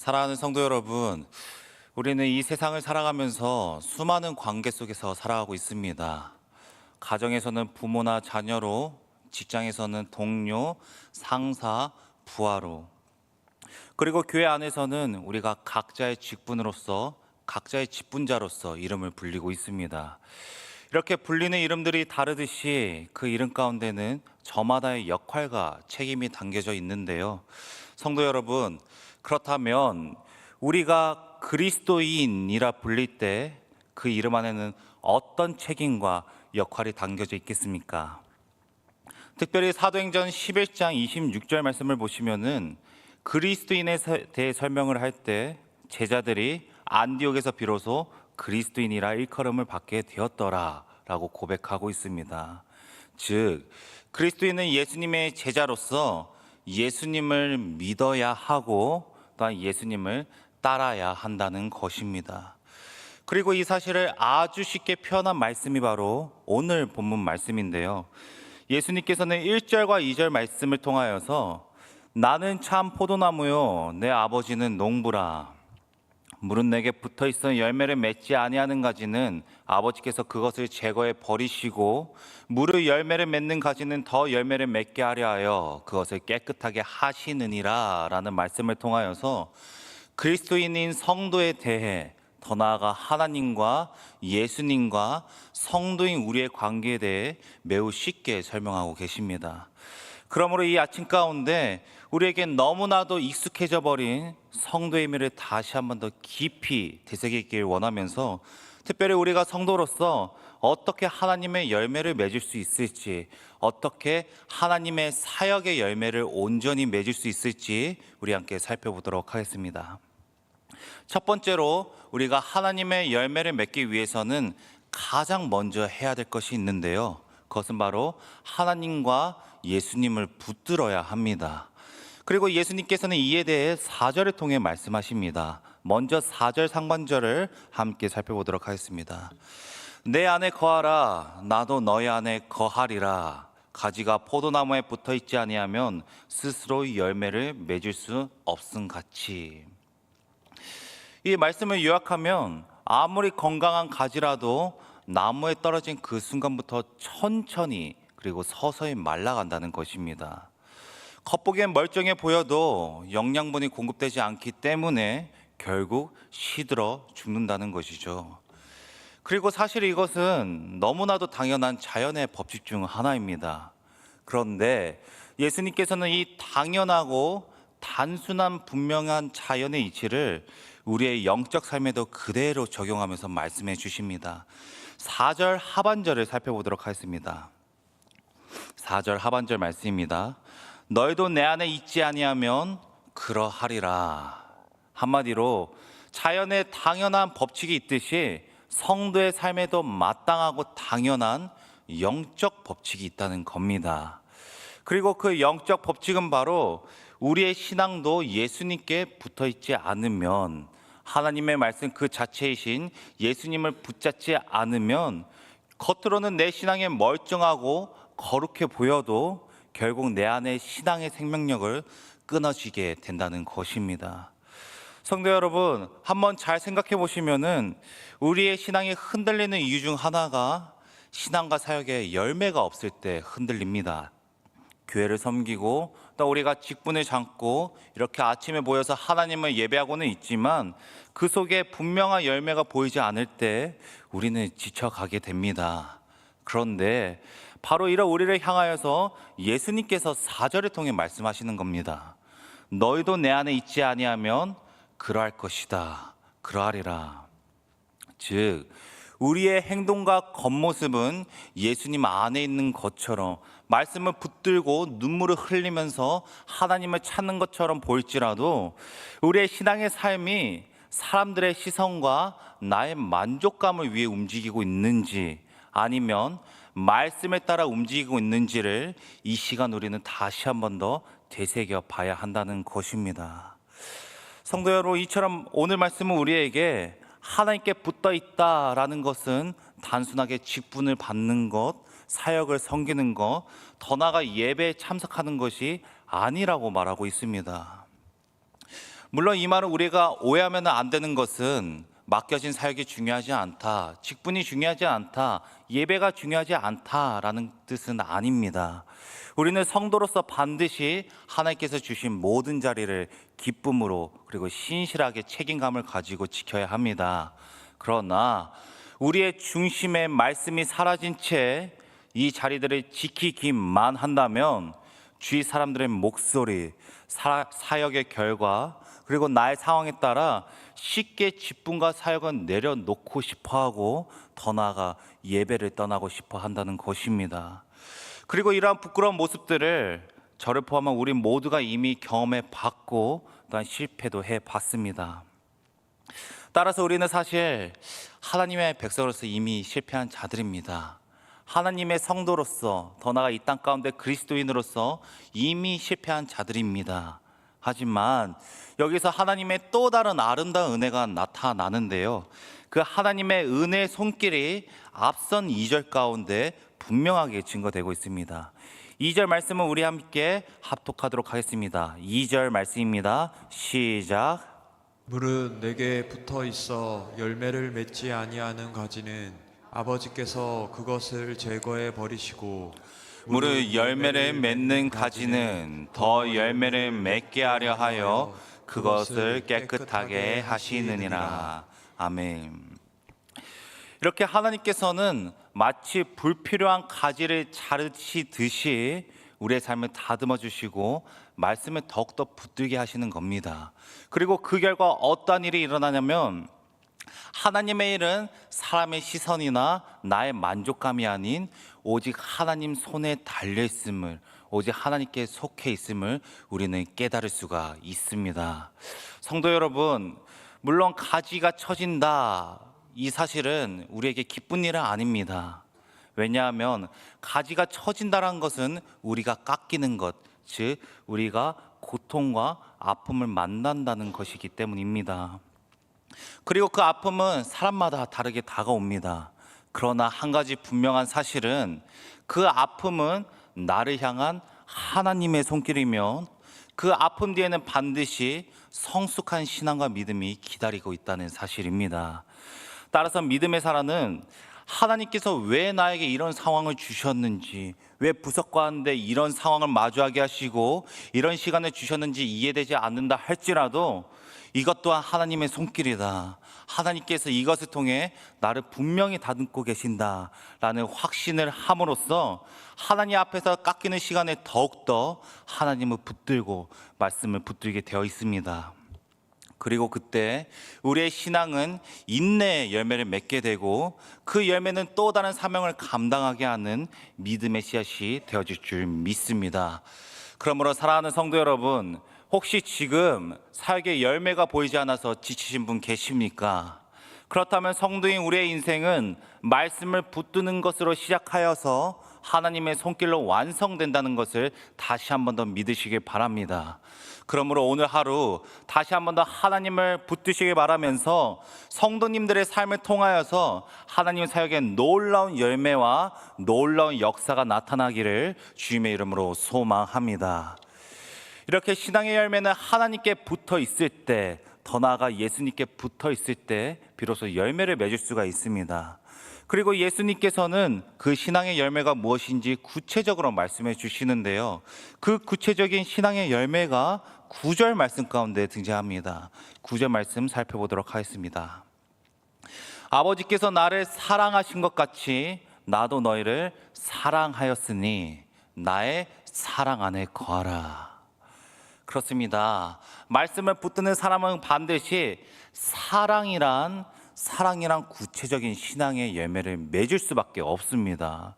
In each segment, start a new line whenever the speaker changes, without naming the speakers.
사랑하는 성도 여러분, 우리는 이 세상을 살아가면서 수많은 관계 속에서 살아가고 있습니다. 가정에서는 부모나 자녀로, 직장에서는 동료, 상사, 부하로, 그리고 교회 안에서는 우리가 각자의 직분으로서, 각자의 직분자로서 이름을 불리고 있습니다. 이렇게 불리는 이름들이 다르듯이 그 이름 가운데는 저마다의 역할과 책임이 담겨져 있는데요. 성도 여러분, 그렇다면 우리가 그리스도인이라 불릴 때 그 이름 안에는 어떤 책임과 역할이 담겨져 있겠습니까? 특별히 사도행전 11장 26절 말씀을 보시면은 그리스도인에 대해 설명을 할 때 제자들이 안디옥에서 비로소 그리스도인이라 일컬음을 받게 되었더라 라고 고백하고 있습니다. 즉 그리스도인은 예수님의 제자로서 예수님을 믿어야 하고 또한 예수님을 따라야 한다는 것입니다. 그리고 이 사실을 아주 쉽게 표현한 말씀이 바로 오늘 본문 말씀인데요. 예수님께서는 1절과 2절 말씀을 통하여서 나는 참 포도나무요 내 아버지는 농부라. 물은 내게 붙어 있어 열매를 맺지 아니하는 가지는 아버지께서 그것을 제거해 버리시고 무릇 열매를 맺는 가지는 더 열매를 맺게 하려 하여 그것을 깨끗하게 하시느니라 라는 말씀을 통하여서 그리스도인인 성도에 대해, 더 나아가 하나님과 예수님과 성도인 우리의 관계에 대해 매우 쉽게 설명하고 계십니다. 그러므로 이 아침 가운데 우리에게 너무나도 익숙해져 버린 성도의 의미를 다시 한번 더 깊이 되새기길 원하면서, 특별히 우리가 성도로서 어떻게 하나님의 열매를 맺을 수 있을지, 어떻게 하나님의 사역의 열매를 온전히 맺을 수 있을지 우리 함께 살펴보도록 하겠습니다. 첫 번째로 우리가 하나님의 열매를 맺기 위해서는 가장 먼저 해야 될 것이 있는데요. 그것은 바로 하나님과 예수님을 붙들어야 합니다. 그리고 예수님께서는 이에 대해 4절을 통해 말씀하십니다. 먼저 4절 상반절을 함께 살펴보도록 하겠습니다. 내 안에 거하라 나도 너희 안에 거하리라. 가지가 포도나무에 붙어 있지 아니하면 스스로 열매를 맺을 수 없음 같이. 이 말씀을 요약하면 아무리 건강한 가지라도 나무에 떨어진 그 순간부터 천천히 그리고 서서히 말라간다는 것입니다. 겉보기엔 멀쩡해 보여도 영양분이 공급되지 않기 때문에 결국 시들어 죽는다는 것이죠. 그리고 사실 이것은 너무나도 당연한 자연의 법칙 중 하나입니다. 그런데 예수님께서는 이 당연하고 단순한 분명한 자연의 이치를 우리의 영적 삶에도 그대로 적용하면서 말씀해 주십니다. 4절 하반절을 살펴보도록 하겠습니다. 4절 하반절 말씀입니다. 너희도 내 안에 있지 아니하면 그러하리라. 한마디로 자연의 당연한 법칙이 있듯이 성도의 삶에도 마땅하고 당연한 영적 법칙이 있다는 겁니다. 그리고 그 영적 법칙은 바로 우리의 신앙도 예수님께 붙어 있지 않으면, 하나님의 말씀 그 자체이신 예수님을 붙잡지 않으면 겉으로는 내 신앙이 멀쩡하고 거룩해 보여도 결국 내 안에 신앙의 생명력을 끊어지게 된다는 것입니다. 성도 여러분, 한번 잘 생각해 보시면은 우리의 신앙이 흔들리는 이유 중 하나가 신앙과 사역에 열매가 없을 때 흔들립니다. 교회를 섬기고 또 우리가 직분을 잡고 이렇게 아침에 모여서 하나님을 예배하고는 있지만 그 속에 분명한 열매가 보이지 않을 때 우리는 지쳐가게 됩니다. 그런데 바로 이런 우리를 향하여서 예수님께서 4절을 통해 말씀하시는 겁니다. 너희도 내 안에 있지 아니하면 그러할 것이다. 그러하리라. 즉 우리의 행동과 겉모습은 예수님 안에 있는 것처럼 말씀을 붙들고 눈물을 흘리면서 하나님을 찾는 것처럼 보일지라도 우리의 신앙의 삶이 사람들의 시선과 나의 만족감을 위해 움직이고 있는지 아니면 말씀에 따라 움직이고 있는지를 이 시간 우리는 다시 한 번 더 되새겨 봐야 한다는 것입니다. 성도 여러분, 이처럼 오늘 말씀은 우리에게 하나님께 붙어 있다라는 것은 단순하게 직분을 받는 것, 사역을 섬기는 것, 더 나아가 예배에 참석하는 것이 아니라고 말하고 있습니다. 물론 이 말은 우리가 오해하면 안 되는 것은 맡겨진 사역이 중요하지 않다, 직분이 중요하지 않다, 예배가 중요하지 않다라는 뜻은 아닙니다. 우리는 성도로서 반드시 하나님께서 주신 모든 자리를 기쁨으로 그리고 신실하게 책임감을 가지고 지켜야 합니다. 그러나 우리의 중심에 말씀이 사라진 채 이 자리들을 지키기만 한다면 주위 사람들의 목소리, 사역의 결과 그리고 나의 상황에 따라 쉽게 직분과 사역은 내려놓고 싶어하고 더 나아가 예배를 떠나고 싶어 한다는 것입니다. 그리고 이러한 부끄러운 모습들을 저를 포함한 우리 모두가 이미 경험해 봤고 또한 실패도 해 봤습니다. 따라서 우리는 사실 하나님의 백성으로서 이미 실패한 자들입니다. 하나님의 성도로서 더 나아가 이 땅 가운데 그리스도인으로서 이미 실패한 자들입니다. 하지만 여기서 하나님의 또 다른 아름다운 은혜가 나타나는데요, 그 하나님의 은혜의 손길이 앞선 2절 가운데 분명하게 증거되고 있습니다. 2절 말씀은 우리 함께 합독하도록 하겠습니다. 2절 말씀입니다. 시작.
무릇 내게 붙어 있어 열매를 맺지 아니하는 가지는 아버지께서 그것을 제거해 버리시고
무릇 열매를 맺는 가지는 더 열매를 맺게 하려 하여 그것을 깨끗하게 하시느니라. 아멘. 이렇게 하나님께서는 마치 불필요한 가지를 자르시듯이 우리의 삶을 다듬어 주시고 말씀을 더욱더 붙들게 하시는 겁니다. 그리고 그 결과 어떠한 일이 일어나냐면 하나님의 일은 사람의 시선이나 나의 만족감이 아닌 오직 하나님 손에 달려 있음을, 오직 하나님께 속해 있음을 우리는 깨달을 수가 있습니다. 성도 여러분, 물론 가지가 처진다, 이 사실은 우리에게 기쁜 일은 아닙니다. 왜냐하면 가지가 처진다는 것은 우리가 깎이는 것, 즉 우리가 고통과 아픔을 만난다는 것이기 때문입니다. 그리고 그 아픔은 사람마다 다르게 다가옵니다. 그러나 한 가지 분명한 사실은 그 아픔은 나를 향한 하나님의 손길이며 그 아픔 뒤에는 반드시 성숙한 신앙과 믿음이 기다리고 있다는 사실입니다. 따라서 믿음의 사람은 하나님께서 왜 나에게 이런 상황을 주셨는지, 왜 부석 가운데 이런 상황을 마주하게 하시고 이런 시간을 주셨는지 이해되지 않는다 할지라도 이것 또한 하나님의 손길이다, 하나님께서 이것을 통해 나를 분명히 다듬고 계신다라는 확신을 함으로써 하나님 앞에서 깎이는 시간에 더욱더 하나님을 붙들고 말씀을 붙들게 되어 있습니다. 그리고 그때 우리의 신앙은 인내의 열매를 맺게 되고 그 열매는 또 다른 사명을 감당하게 하는 믿음의 씨앗이 되어질 줄 믿습니다. 그러므로 사랑하는 성도 여러분, 혹시 지금 사역의 열매가 보이지 않아서 지치신 분 계십니까? 그렇다면 성도인 우리의 인생은 말씀을 붙드는 것으로 시작하여서 하나님의 손길로 완성된다는 것을 다시 한 번 더 믿으시길 바랍니다. 그러므로 오늘 하루 다시 한 번 더 하나님을 붙드시길 바라면서 성도님들의 삶을 통하여서 하나님 사역의 놀라운 열매와 놀라운 역사가 나타나기를 주님의 이름으로 소망합니다. 이렇게 신앙의 열매는 하나님께 붙어 있을 때, 더 나아가 예수님께 붙어 있을 때 비로소 열매를 맺을 수가 있습니다. 그리고 예수님께서는 그 신앙의 열매가 무엇인지 구체적으로 말씀해 주시는데요, 그 구체적인 신앙의 열매가 9절 말씀 가운데 등장합니다. 9절 말씀 살펴보도록 하겠습니다. 아버지께서 나를 사랑하신 것 같이 나도 너희를 사랑하였으니 나의 사랑 안에 거하라. 그렇습니다. 말씀을 붙드는 사람은 반드시 사랑이란 구체적인 신앙의 열매를 맺을 수밖에 없습니다.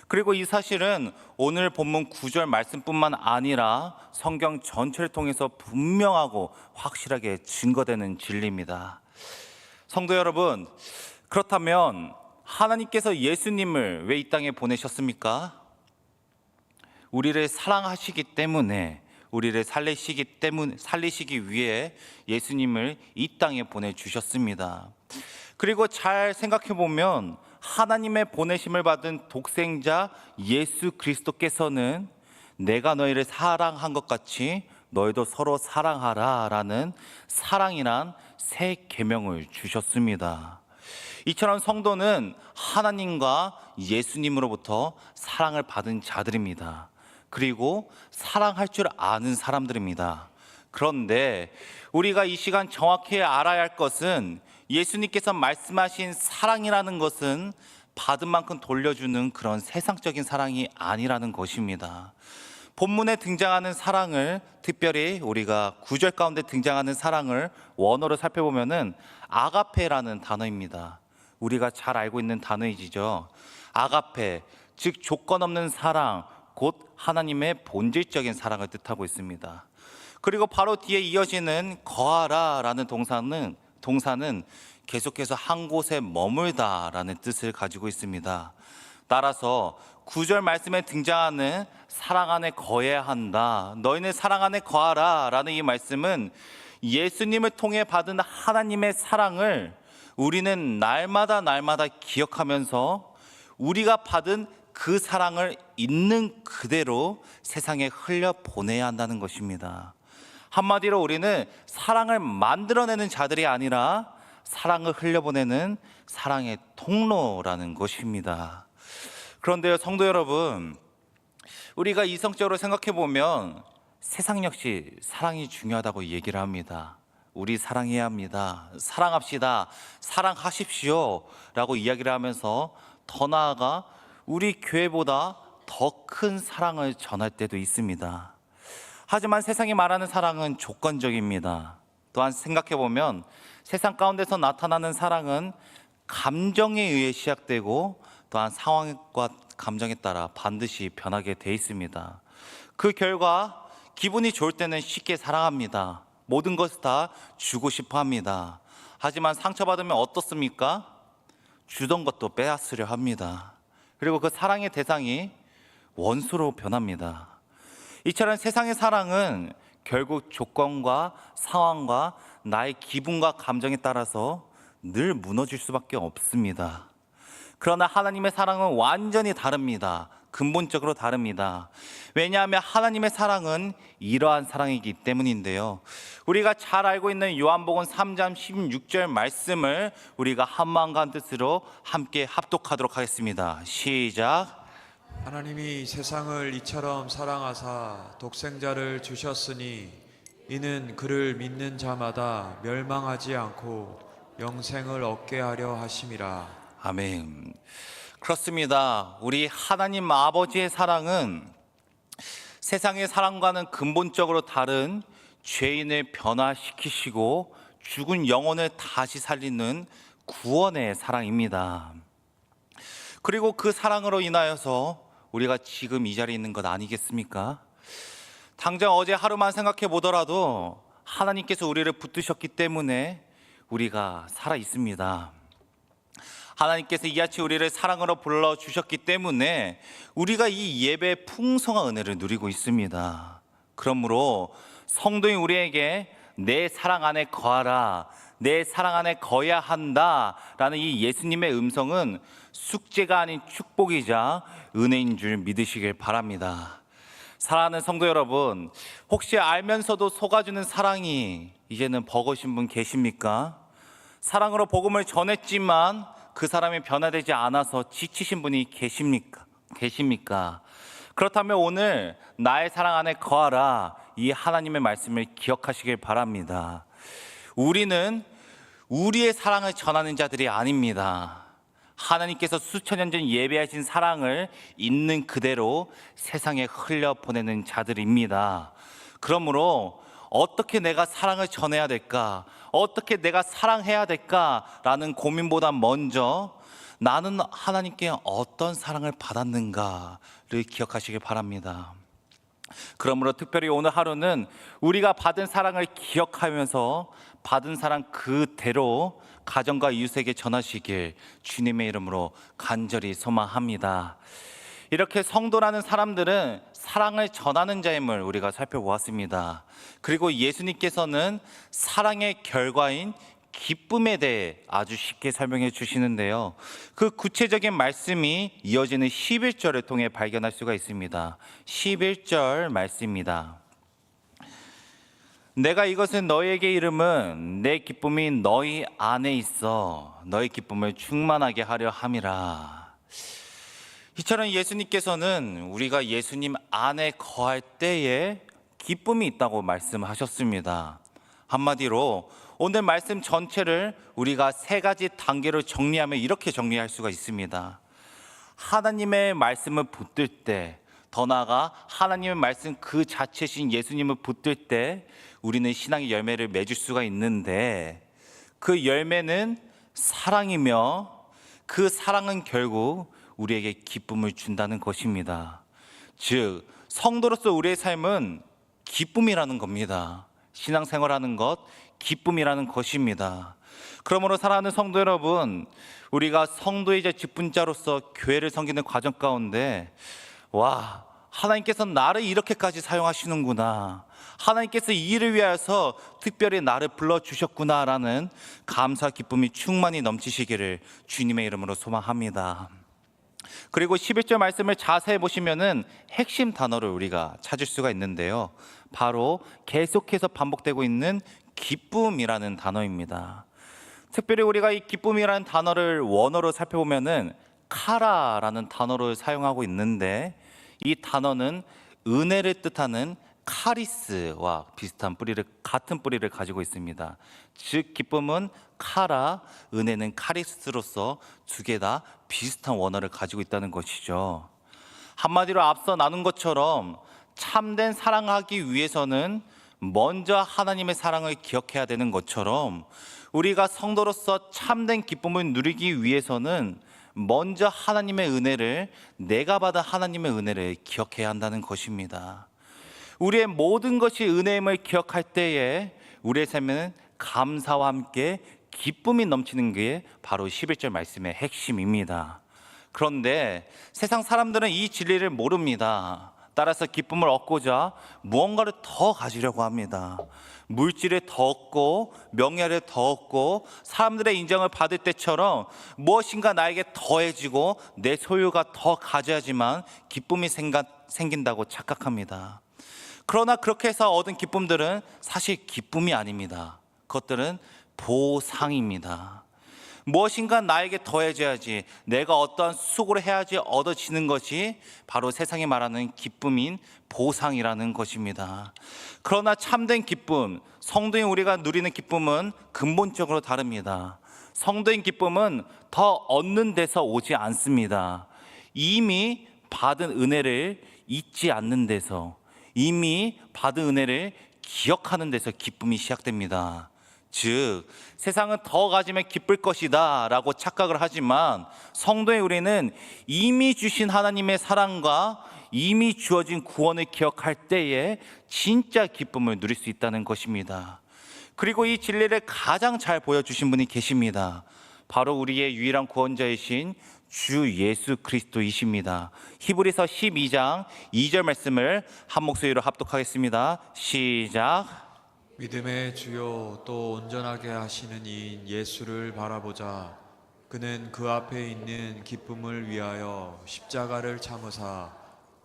그리고 이 사실은 오늘 본문 9절 말씀뿐만 아니라 성경 전체를 통해서 분명하고 확실하게 증거되는 진리입니다. 성도 여러분, 그렇다면 하나님께서 예수님을 왜 이 땅에 보내셨습니까? 우리를 사랑하시기 때문에, 우리를 살리시기 위해 예수님을 이 땅에 보내주셨습니다. 그리고 잘 생각해 보면 하나님의 보내심을 받은 독생자 예수 그리스도께서는 내가 너희를 사랑한 것 같이 너희도 서로 사랑하라 라는 사랑이란 새 계명을 주셨습니다. 이처럼 성도는 하나님과 예수님으로부터 사랑을 받은 자들입니다. 그리고 사랑할 줄 아는 사람들입니다. 그런데 우리가 이 시간 정확히 알아야 할 것은 예수님께서 말씀하신 사랑이라는 것은 받은 만큼 돌려주는 그런 세상적인 사랑이 아니라는 것입니다. 본문에 등장하는 사랑을, 특별히 우리가 구절 가운데 등장하는 사랑을 원어로 살펴보면은 아가페라는 단어입니다. 우리가 잘 알고 있는 단어이죠. 아가페, 즉 조건 없는 사랑, 곧 하나님의 본질적인 사랑을 뜻하고 있습니다. 그리고 바로 뒤에 이어지는 거하라라는 동사는 계속해서 한 곳에 머물다라는 뜻을 가지고 있습니다. 따라서 9절 말씀에 등장하는 사랑 안에 거해야 한다, 너희는 사랑 안에 거하라 라는 이 말씀은 예수님을 통해 받은 하나님의 사랑을 우리는 날마다 기억하면서 우리가 받은 그 사랑을 있는 그대로 세상에 흘려보내야 한다는 것입니다. 한마디로 우리는 사랑을 만들어내는 자들이 아니라 사랑을 흘려보내는 사랑의 통로라는 것입니다. 그런데요, 성도 여러분, 우리가 이성적으로 생각해 보면 세상 역시 사랑이 중요하다고 얘기를 합니다. 우리 사랑해야 합니다. 사랑합시다. 사랑하십시오. 라고 이야기를 하면서 더 나아가 우리 교회보다 더 큰 사랑을 전할 때도 있습니다. 하지만 세상이 말하는 사랑은 조건적입니다. 또한 생각해 보면 세상 가운데서 나타나는 사랑은 감정에 의해 시작되고 또한 상황과 감정에 따라 반드시 변하게 돼 있습니다. 그 결과 기분이 좋을 때는 쉽게 사랑합니다. 모든 것을 다 주고 싶어 합니다. 하지만 상처받으면 어떻습니까? 주던 것도 빼앗으려 합니다. 그리고 그 사랑의 대상이 원수로 변합니다. 이처럼 세상의 사랑은 결국 조건과 상황과 나의 기분과 감정에 따라서 늘 무너질 수밖에 없습니다. 그러나 하나님의 사랑은 완전히 다릅니다. 근본적으로 다릅니다. 왜냐하면 하나님의 사랑은 이러한 사랑이기 때문인데요. 우리가 잘 알고 있는 요한복음 3장 16절 말씀을 우리가 한마음과 한 뜻으로 함께 합독하도록 하겠습니다. 시작.
하나님이 세상을 이처럼 사랑하사 독생자를 주셨으니 이는 그를 믿는 자마다 멸망하지 않고 영생을 얻게 하려 하심이라.
아멘. 그렇습니다. 우리 하나님 아버지의 사랑은 세상의 사랑과는 근본적으로 다른 죄인을 변화시키시고 죽은 영혼을 다시 살리는 구원의 사랑입니다. 그리고 그 사랑으로 인하여서 우리가 지금 이 자리에 있는 것 아니겠습니까? 당장 어제 하루만 생각해 보더라도 하나님께서 우리를 붙드셨기 때문에 우리가 살아 있습니다. 하나님께서 이같이 우리를 사랑으로 불러주셨기 때문에 우리가 이 예배의 풍성한 은혜를 누리고 있습니다. 그러므로 성도인 우리에게 내 사랑 안에 거하라, 내 사랑 안에 거해야 한다 라는 이 예수님의 음성은 숙제가 아닌 축복이자 은혜인 줄 믿으시길 바랍니다. 사랑하는 성도 여러분, 혹시 알면서도 속아주는 사랑이 이제는 버거우신 분 계십니까? 사랑으로 복음을 전했지만 그 사람이 변화되지 않아서 지치신 분이 계십니까? 그렇다면 오늘 나의 사랑 안에 거하라, 이 하나님의 말씀을 기억하시길 바랍니다. 우리는 우리의 사랑을 전하는 자들이 아닙니다. 하나님께서 수천 년 전 예배하신 사랑을 있는 그대로 세상에 흘려보내는 자들입니다. 그러므로 어떻게 내가 사랑을 전해야 될까? 어떻게 내가 사랑해야 될까라는 고민보다 먼저 나는 하나님께 어떤 사랑을 받았는가를 기억하시길 바랍니다. 그러므로 특별히 오늘 하루는 우리가 받은 사랑을 기억하면서 받은 사랑 그대로 가정과 이웃에게 전하시길 주님의 이름으로 간절히 소망합니다. 이렇게 성도라는 사람들은 사랑을 전하는 자임을 우리가 살펴보았습니다. 그리고 예수님께서는 사랑의 결과인 기쁨에 대해 아주 쉽게 설명해 주시는데요. 그 구체적인 말씀이 이어지는 11절을 통해 발견할 수가 있습니다. 11절 말씀입니다. 내가 이것은 너희에게 이름은 내 기쁨이 너희 안에 있어 너희 기쁨을 충만하게 하려 함이라. 이처럼 예수님께서는 우리가 예수님 안에 거할 때에 기쁨이 있다고 말씀하셨습니다. 한마디로 오늘 말씀 전체를 우리가 세 가지 단계로 정리하면 이렇게 정리할 수가 있습니다. 하나님의 말씀을 붙들 때, 더 나아가 하나님의 말씀 그 자체신 예수님을 붙들 때 우리는 신앙의 열매를 맺을 수가 있는데, 그 열매는 사랑이며 그 사랑은 결국 우리에게 기쁨을 준다는 것입니다. 즉 성도로서 우리의 삶은 기쁨이라는 겁니다. 신앙생활하는 것, 기쁨이라는 것입니다. 그러므로 사랑하는 성도 여러분, 우리가 성도이자 직분자로서 교회를 섬기는 과정 가운데 와, 하나님께서 나를 이렇게까지 사용하시는구나, 하나님께서 이 일을 위하여서 특별히 나를 불러주셨구나라는 감사 기쁨이 충만히 넘치시기를 주님의 이름으로 소망합니다. 그리고 11절 말씀을 자세히 보시면은 핵심 단어를 우리가 찾을 수가 있는데요, 바로 계속해서 반복되고 있는 기쁨이라는 단어입니다. 특별히 우리가 이 기쁨이라는 단어를 원어로 살펴보면은 카라라는 단어를 사용하고 있는데, 이 단어는 은혜를 뜻하는 카리스와 비슷한 같은 뿌리를 가지고 있습니다. 즉 기쁨은 카라, 은혜는 카리스로서 두 개 다 비슷한 원어를 가지고 있다는 것이죠. 한마디로 앞서 나눈 것처럼 참된 사랑하기 위해서는 먼저 하나님의 사랑을 기억해야 되는 것처럼, 우리가 성도로서 참된 기쁨을 누리기 위해서는 먼저 하나님의 은혜를, 내가 받은 하나님의 은혜를 기억해야 한다는 것입니다. 우리의 모든 것이 은혜임을 기억할 때에 우리의 삶에는 감사와 함께 기쁨이 넘치는 게 바로 11절 말씀의 핵심입니다. 그런데 세상 사람들은 이 진리를 모릅니다. 따라서 기쁨을 얻고자 무언가를 더 가지려고 합니다. 물질을 더 얻고 명예를 더 얻고 사람들의 인정을 받을 때처럼 무엇인가 나에게 더해지고 내 소유가 더 가져야지만 기쁨이 생긴다고 착각합니다. 그러나 그렇게 해서 얻은 기쁨들은 사실 기쁨이 아닙니다. 그것들은 보상입니다. 무엇인가 나에게 더해져야지, 내가 어떠한 수고를 해야지 얻어지는 것이 바로 세상이 말하는 기쁨인 보상이라는 것입니다. 그러나 참된 기쁨, 성도인 우리가 누리는 기쁨은 근본적으로 다릅니다. 성도인 기쁨은 더 얻는 데서 오지 않습니다. 이미 받은 은혜를 잊지 않는 데서, 이미 받은 은혜를 기억하는 데서 기쁨이 시작됩니다. 즉 세상은 더 가지면 기쁠 것이다 라고 착각을 하지만, 성도의 우리는 이미 주신 하나님의 사랑과 이미 주어진 구원을 기억할 때에 진짜 기쁨을 누릴 수 있다는 것입니다. 그리고 이 진리를 가장 잘 보여주신 분이 계십니다. 바로 우리의 유일한 구원자이신 주 예수 그리스도이십니다. 히브리서 12장 2절 말씀을 한 목소리로 합독하겠습니다. 시작.
믿음의 주요 또 온전하게 하시는 이인 예수를 바라보자. 그는 그 앞에 있는 기쁨을 위하여 십자가를 참으사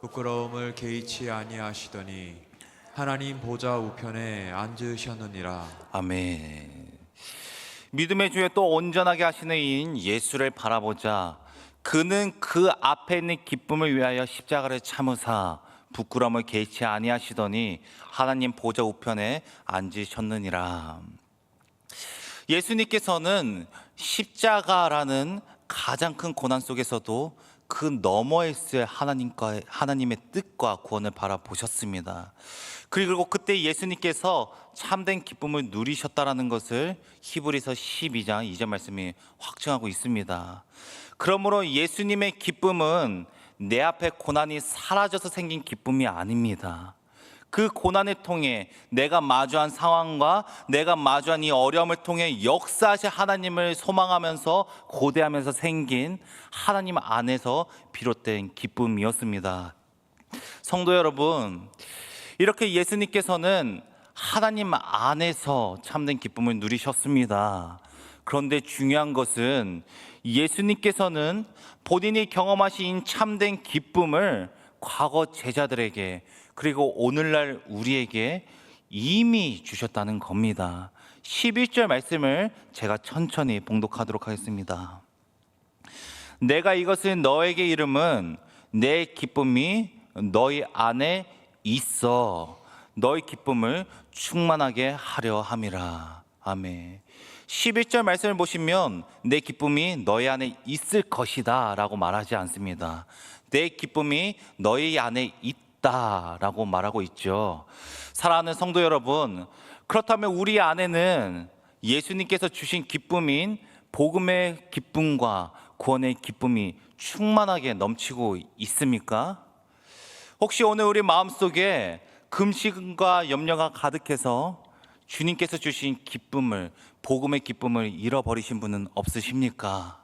부끄러움을 개의치 아니하시더니 하나님 보좌 우편에 앉으셨느니라.
아멘. 믿음의 주에 또 온전하게 하시는 이인 예수를 바라보자. 그는 그 앞에 있는 기쁨을 위하여 십자가를 참으사 부끄러움을 개의치 아니하시더니 하나님 보좌 우편에 앉으셨느니라. 예수님께서는 십자가라는 가장 큰 고난 속에서도 그 너머에 있을 하나님의 뜻과 구원을 바라보셨습니다. 그리고 그때 예수님께서 참된 기쁨을 누리셨다라는 것을 히브리서 12장 2절 말씀이 확증하고 있습니다. 그러므로 예수님의 기쁨은 내 앞에 고난이 사라져서 생긴 기쁨이 아닙니다. 그 고난을 통해 내가 마주한 상황과 내가 마주한 이 어려움을 통해 역사하신 하나님을 소망하면서 고대하면서 생긴 하나님 안에서 비롯된 기쁨이었습니다. 성도 여러분, 이렇게 예수님께서는 하나님 안에서 참된 기쁨을 누리셨습니다. 그런데 중요한 것은 예수님께서는 본인이 경험하신 참된 기쁨을 과거 제자들에게, 그리고 오늘날 우리에게 이미 주셨다는 겁니다. 11절 말씀을 제가 천천히 봉독하도록 하겠습니다. 내가 이것을 너에게 이름은 내 기쁨이 너희 안에 있어 너희 기쁨을 충만하게 하려 함이라. 아멘. 11절 말씀을 보시면 내 기쁨이 너희 안에 있을 것이다 라고 말하지 않습니다. 내 기쁨이 너희 안에 있다 라고 말하고 있죠. 사랑하는 성도 여러분, 그렇다면 우리 안에는 예수님께서 주신 기쁨인 복음의 기쁨과 구원의 기쁨이 충만하게 넘치고 있습니까? 혹시 오늘 우리 마음속에 금식과 염려가 가득해서 주님께서 주신 기쁨을, 복음의 기쁨을 잃어버리신 분은 없으십니까?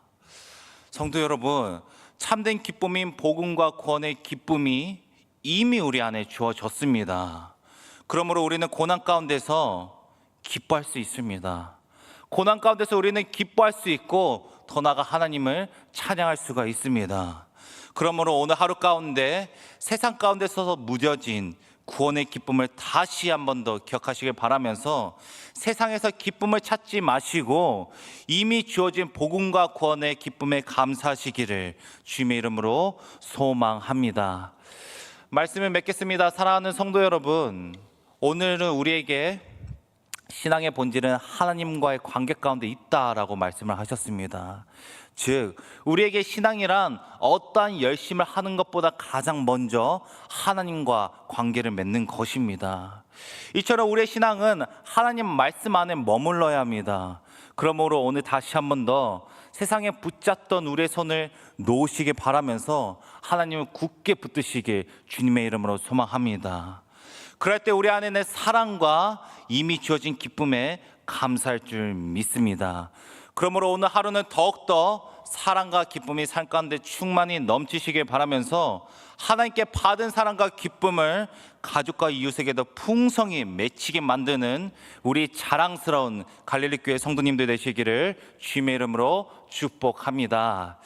성도 여러분, 참된 기쁨인 복음과 구원의 기쁨이 이미 우리 안에 주어졌습니다. 그러므로 우리는 고난 가운데서 기뻐할 수 있습니다. 고난 가운데서 우리는 기뻐할 수 있고 더 나아가 하나님을 찬양할 수가 있습니다. 그러므로 오늘 하루 가운데 세상 가운데서 무뎌진 구원의 기쁨을 다시 한 번 더 기억하시길 바라면서 세상에서 기쁨을 찾지 마시고 이미 주어진 복음과 구원의 기쁨에 감사하시기를 주님의 이름으로 소망합니다. 말씀을 맺겠습니다. 사랑하는 성도 여러분, 오늘은 우리에게 신앙의 본질은 하나님과의 관계 가운데 있다라고 말씀을 하셨습니다. 즉, 우리에게 신앙이란 어떠한 열심을 하는 것보다 가장 먼저 하나님과 관계를 맺는 것입니다. 이처럼 우리의 신앙은 하나님 말씀 안에 머물러야 합니다. 그러므로 오늘 다시 한 번 더 세상에 붙잡던 우리의 손을 놓으시길 바라면서 하나님을 굳게 붙드시길 주님의 이름으로 소망합니다. 그럴 때 우리 안에는 사랑과 이미 주어진 기쁨에 감사할 줄 믿습니다. 그러므로 오늘 하루는 더욱더 사랑과 기쁨이 삶 가운데 충만히 넘치시길 바라면서 하나님께 받은 사랑과 기쁨을 가족과 이웃에게도 풍성히 맺히게 만드는 우리 자랑스러운 갈릴리 교회 성도님들 되시기를 주님의 이름으로 축복합니다.